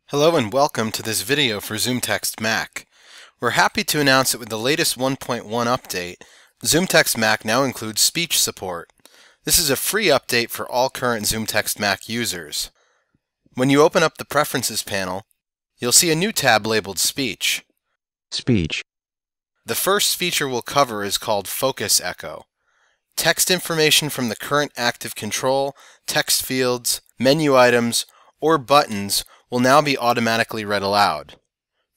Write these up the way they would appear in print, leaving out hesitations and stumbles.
Hello and welcome to this video for Zoomtext Mac. We're happy to announce that with the latest 1.1 update, Zoomtext Mac now includes speech support. This is a free update for all current Zoomtext Mac users. When you open up the Preferences panel, you'll see a new tab labeled Speech. Speech. The first feature we'll cover is called Focus Echo. Text information from the current active control, text fields, menu items, or buttons will now be automatically read aloud.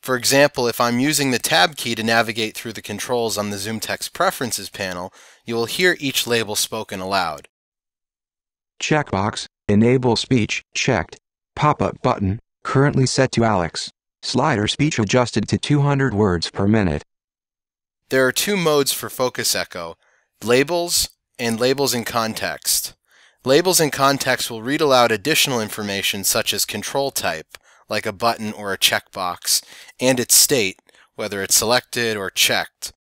For example, if I'm using the Tab key to navigate through the controls on the Zoomtext Preferences panel, you will hear each label spoken aloud. Checkbox, Enable Speech, checked. Pop-up button, currently set to Alex. Slider speech adjusted to 200 words per minute. There are two modes for Focus Echo, Labels and Labels in Context. Labels in context will read aloud additional information such as control type, like a button or a checkbox, and its state, whether it's selected or checked.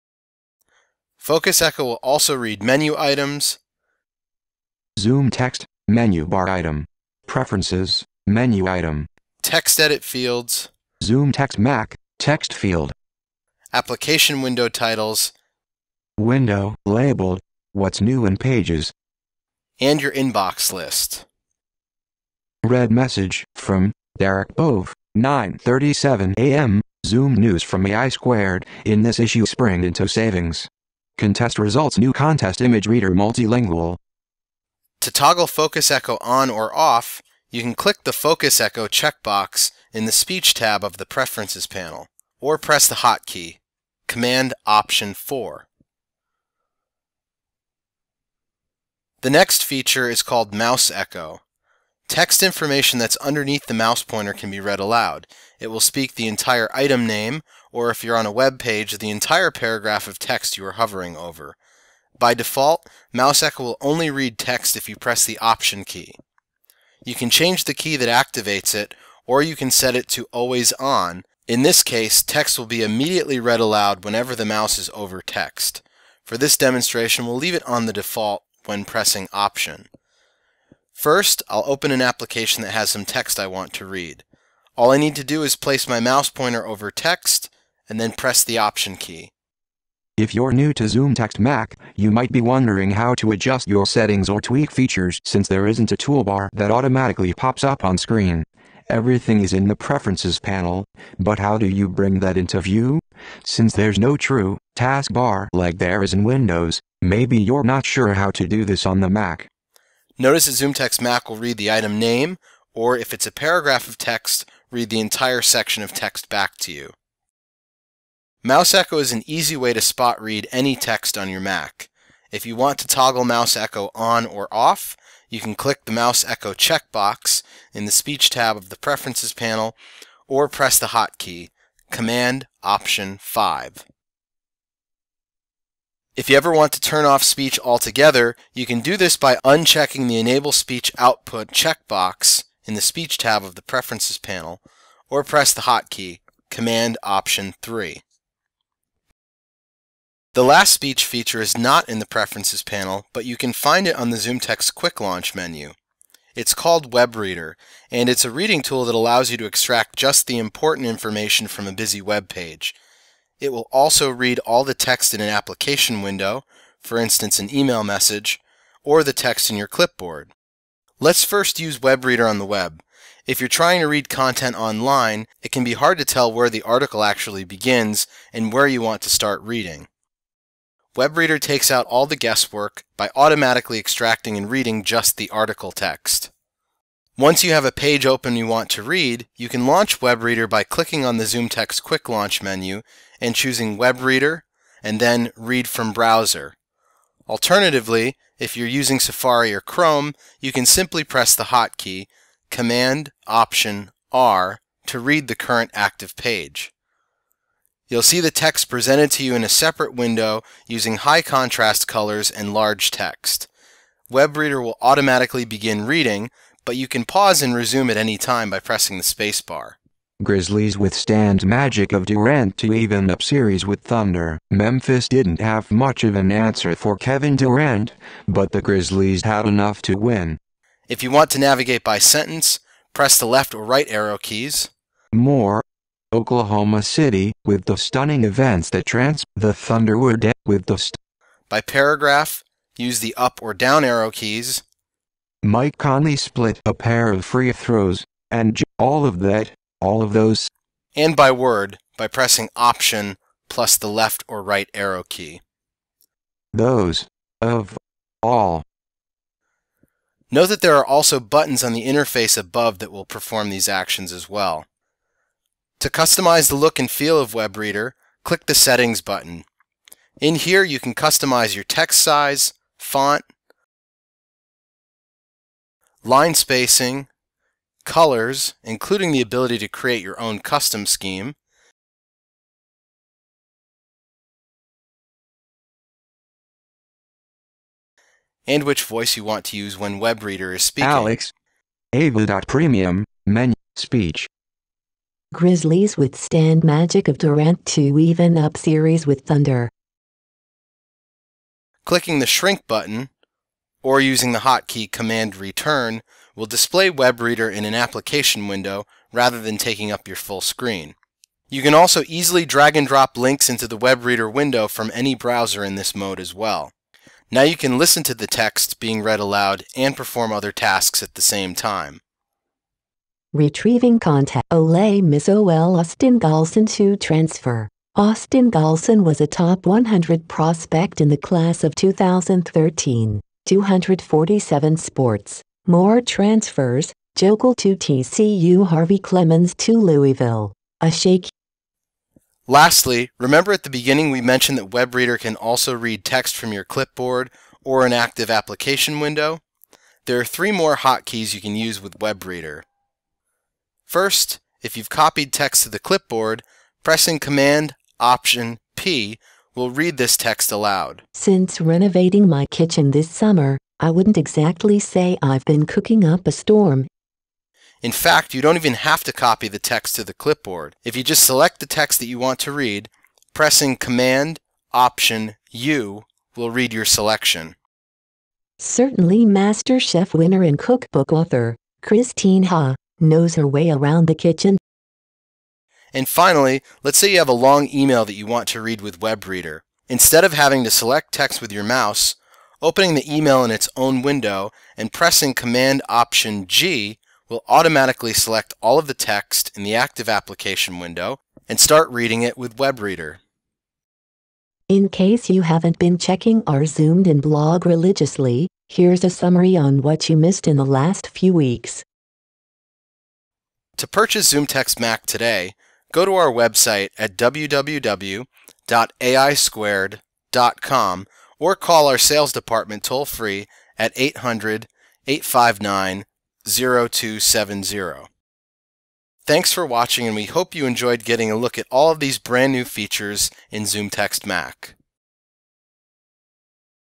Focus Echo will also read menu items, Zoomtext, menu bar item. Preferences, menu item. text edit fields, Zoomtext Mac, text field. application window titles, Window, labeled, what's new in Pages. and your inbox list. Read message from Derek Bove, 9:37 a.m. Zoom news from AI Squared. In this issue, spring into savings. Contest results. New contest. Image reader multilingual. To toggle Focus Echo on or off, you can click the Focus Echo checkbox in the Speech tab of the Preferences panel, or press the hotkey, Command Option 4. The next feature is called Mouse Echo. Text information that's underneath the mouse pointer can be read aloud. It will speak the entire item name, or if you're on a web page, the entire paragraph of text you are hovering over. By default, Mouse Echo will only read text if you press the Option key. You can change the key that activates it, or you can set it to Always On. In this case, text will be immediately read aloud whenever the mouse is over text. For this demonstration, we'll leave it on the default when pressing Option. First, I'll open an application that has some text I want to read. All I need to do is place my mouse pointer over text and then press the Option key. If you're new to Zoomtext Mac, you might be wondering how to adjust your settings or tweak features since there isn't a toolbar that automatically pops up on screen. Everything is in the Preferences panel, but how do you bring that into view? Since there's no true taskbar like there is in Windows, maybe you're not sure how to do this on the Mac. Notice that Zoomtext Mac will read the item name, or if it's a paragraph of text, read the entire section of text back to you. Mouse Echo is an easy way to spot read any text on your Mac. If you want to toggle Mouse Echo on or off, you can click the Mouse Echo checkbox in the Speech tab of the Preferences panel, or press the hotkey, Command Option 5. If you ever want to turn off speech altogether, you can do this by unchecking the Enable Speech Output checkbox in the Speech tab of the Preferences panel, or press the hotkey, Command Option 3. The last speech feature is not in the Preferences panel, but you can find it on the Zoomtext Quick Launch menu. It's called WebReader, and it's a reading tool that allows you to extract just the important information from a busy web page. It will also read all the text in an application window, for instance an email message, or the text in your clipboard. Let's first use WebReader on the web. If you're trying to read content online, it can be hard to tell where the article actually begins and where you want to start reading. WebReader takes out all the guesswork by automatically extracting and reading just the article text. Once you have a page open you want to read, you can launch WebReader by clicking on the Zoomtext Quick Launch menu and choosing WebReader and then Read from Browser. Alternatively, if you're using Safari or Chrome, you can simply press the hotkey, Command Option R, to read the current active page. You'll see the text presented to you in a separate window using high contrast colors and large text. WebReader will automatically begin reading, but you can pause and resume at any time by pressing the spacebar. Grizzlies withstand magic of Durant to even up series with Thunder. Memphis didn't have much of an answer for Kevin Durant, but the Grizzlies had enough to win. If you want to navigate by sentence, press the left or right arrow keys. More. Oklahoma City, with the stunning events that the Thunder were dead with the By paragraph, use the up or down arrow keys. Mike Conley split a pair of free throws, and all of those. And by word, by pressing Option plus the left or right arrow key. Those. Of. All. Note that there are also buttons on the interface above that will perform these actions as well. To customize the look and feel of WebReader, click the Settings button. In here you can customize your text size, font, line spacing, colors, including the ability to create your own custom scheme, and which voice you want to use when WebReader is speaking. Alex. Ava.Premium, menu, speech. Grizzlies withstand magic of Durant to even up series with Thunder. Clicking the Shrink button, or using the hotkey Command Return, will display WebReader in an application window rather than taking up your full screen. You can also easily drag and drop links into the WebReader window from any browser in this mode as well. Now you can listen to the text being read aloud and perform other tasks at the same time. Retrieving contact. Ole Miss OL Austin Galson to transfer. Austin Galson was a top 100 prospect in the class of 2013. 247 sports. More transfers. Jokel to TCU. Harvey Clemens to Louisville. A shake. Lastly, remember at the beginning we mentioned that WebReader can also read text from your clipboard or an active application window? There are 3 more hotkeys you can use with WebReader. First, if you've copied text to the clipboard, pressing Command Option P will read this text aloud. Since renovating my kitchen this summer, I wouldn't exactly say I've been cooking up a storm. In fact, you don't even have to copy the text to the clipboard. If you just select the text that you want to read, pressing Command Option U will read your selection. Certainly MasterChef winner and cookbook author, Christine Ha, knows her way around the kitchen. And finally, let's say you have a long email that you want to read with WebReader. Instead of having to select text with your mouse, opening the email in its own window and pressing Command Option G will automatically select all of the text in the active application window and start reading it with WebReader. In case you haven't been checking our Zoomed In blog religiously, here's a summary on what you missed in the last few weeks. To purchase Zoomtext Mac today, go to our website at www.aisquared.com or call our sales department toll-free at 800-859-0270. Thanks for watching, and we hope you enjoyed getting a look at all of these brand new features in Zoomtext Mac.